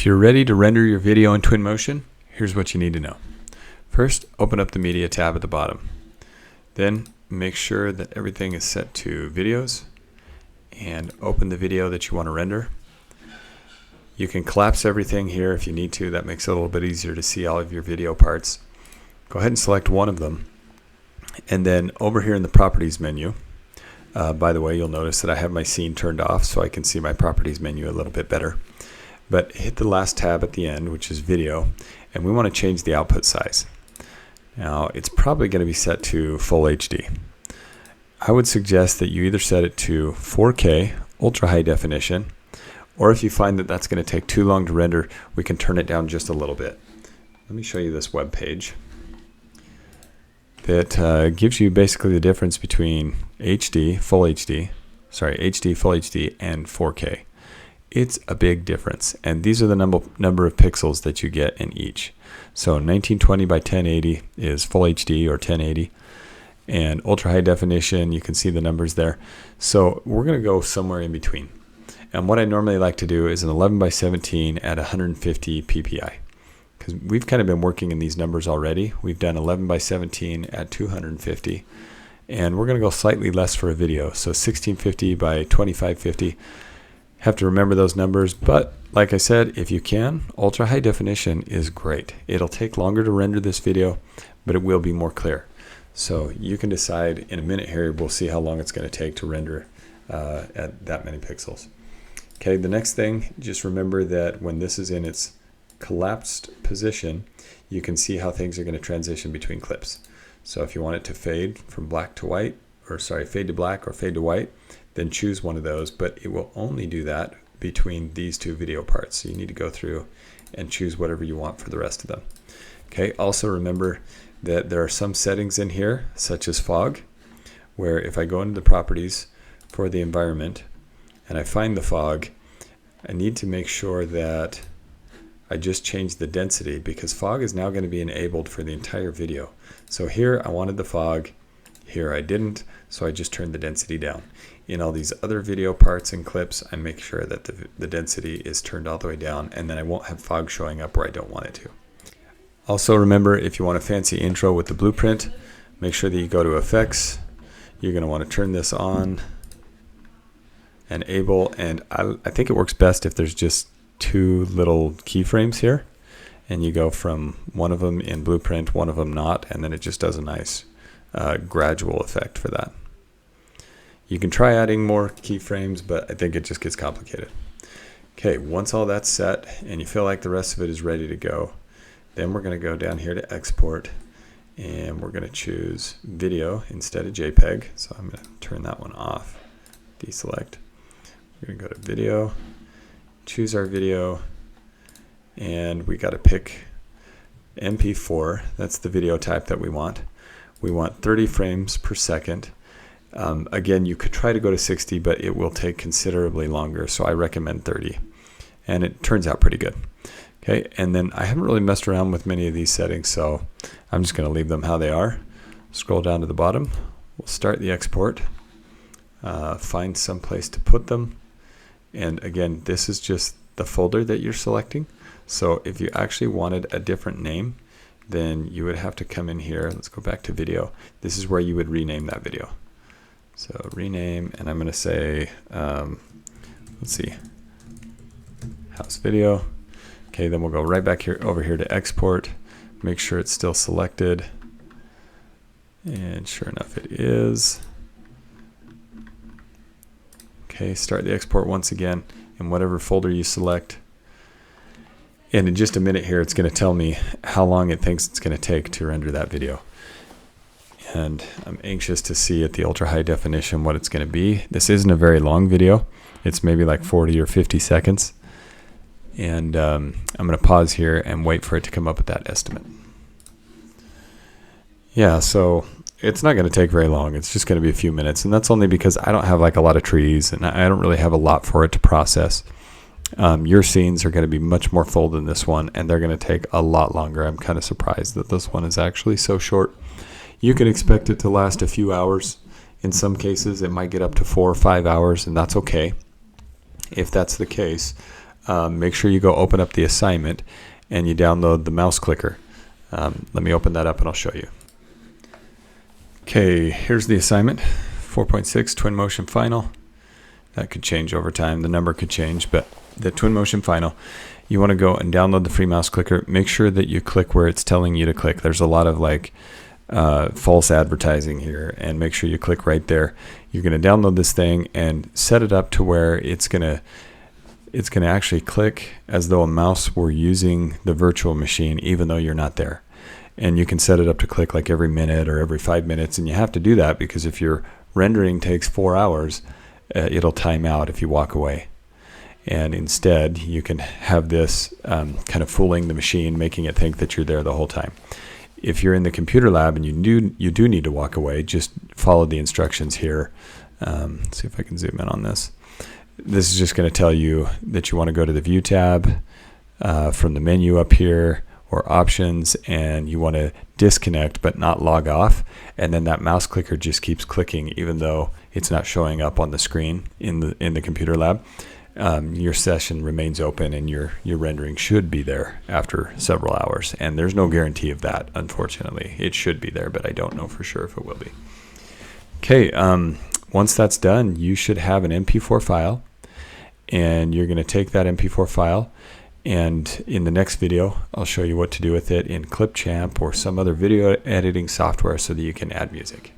If you're ready to render your video in Twinmotion, here's what you need to know. First, open up the Media tab at the bottom. Then make sure that everything is set to videos and open the video that you want to render. You can collapse everything here if you need to. That makes it a little bit easier to see all of your video parts. Go ahead and select one of them. And then over here in the Properties menu, by the way, you'll notice that I have my scene turned off so I can see my Properties menu a little bit better. But hit the last tab at the end, which is Video, and we want to change the output size. Now, it's probably going to be set to Full HD. I would suggest that you either set it to 4K, Ultra High Definition, or if you find that that's going to take too long to render, we can turn it down just a little bit. Let me show you this web page that gives you basically the difference between HD, Full HD, Full HD, and 4K. It's a big difference, and these are the number of pixels that you get in each. So 1920 by 1080 is Full HD or 1080, and Ultra High Definition, you can see the numbers there. So we're going to go somewhere in between. And what I normally like to do is an 11 by 17 at 150 ppi, because we've kind of been working in these numbers already. We've done 11 by 17 at 250, and we're going to go slightly less for a video. So 1650 by 2550. Have to remember those numbers, but like I said, if you can, Ultra High Definition is great. It'll take longer to render this video, but it will be more clear. So you can decide in a minute here. We'll see how long it's going to take to render at that many pixels. Okay, the next thing, just remember that when this is in its collapsed position, you can see how things are going to transition between clips. So if you want it to fade from black to white, or sorry, fade to black or fade to white, then choose one of those, but it will only do that between these two video parts. So you need to go through and choose whatever you want for the rest of them. Okay, also remember that there are some settings in here, such as fog, where if I go into the properties for the environment and I find the fog, I need to make sure that I just change the density, because fog is now going to be enabled for the entire video. So here I wanted the fog, here I didn't, so I just turned the density down. In all these other video parts and clips, I make sure that the density is turned all the way down, and then I won't have fog showing up where I don't want it to. Also remember, if you want a fancy intro with the blueprint, make sure that you go to Effects. You're going to want to turn this on, Enable, and I think it works best if there's just two little keyframes here, and you go from one of them in blueprint, one of them not, and then it just does a nice gradual effect for that. You can try adding more keyframes, but I think it just gets complicated. Okay, once all that's set and you feel like the rest of it is ready to go, then we're going to go down here to Export, and we're going to choose Video instead of JPEG. So I'm going to turn that one off, deselect. We're going to go to Video, choose our video, and we got to pick MP4. That's the video type that we want. We want 30 frames per second. Again, you could try to go to 60, but it will take considerably longer, so I recommend 30. And it turns out pretty good. Okay, and then I haven't really messed around with many of these settings, so I'm just going to leave them how they are. Scroll down to the bottom. We'll start the export. Find some place to put them. And again, this is just the folder that you're selecting. So if you actually wanted a different name, then you would have to come in here. Let's go back to video. This is where you would rename that video. So rename, and I'm going to say, let's see, house video. Okay, then we'll go right back here over here to export. Make sure it's still selected. And sure enough, it is. Okay, start the export once again in whatever folder you select. And in just a minute here, it's going to tell me how long it thinks it's going to take to render that video. And I'm anxious to see at the Ultra High Definition what it's going to be. This isn't a very long video. It's maybe like 40 or 50 seconds. And I'm going to pause here and wait for it to come up with that estimate. Yeah, so it's not going to take very long. It's just going to be a few minutes. And that's only because I don't have like a lot of trees, and I don't really have a lot for it to process. Your scenes are going to be much more full than this one, and they're going to take a lot longer. I'm kind of surprised that this one is actually so short. You can expect it to last a few hours. In some cases, it might get up to 4 or 5 hours, and that's okay. If that's the case, make sure you go open up the assignment and you download the mouse clicker. Let me open that up and I'll show you. Okay, here's the assignment, 4.6 Twinmotion Final. That could change over time. The number could change, but the Twinmotion Final, you want to go and download the free mouse clicker. Make sure that you click where it's telling you to click. There's a lot of like false advertising here, and make sure you click right there. You're going to download this thing and set it up to where it's going to actually click as though a mouse were using the virtual machine, even though you're not there. And you can set it up to click like every minute or every 5 minutes, and you have to do that because if your rendering takes 4 hours, it'll time out if you walk away. And instead, you can have this kind of fooling the machine, making it think that you're there the whole time. If you're in the computer lab and you do need to walk away, just follow the instructions here. Let's see if I can zoom in on this. This is just going to tell you that you want to go to the View tab from the menu up here, or Options, and you want to disconnect but not log off. And then that mouse clicker just keeps clicking even though it's not showing up on the screen in the computer lab. Your session remains open and your rendering should be there after several hours. And there's no guarantee of that, unfortunately. It should be there, but I don't know for sure if it will be. Okay, once that's done, you should have an MP4 file, and you're going to take that MP4 file, and in the next video, I'll show you what to do with it in Clipchamp or some other video editing software so that you can add music.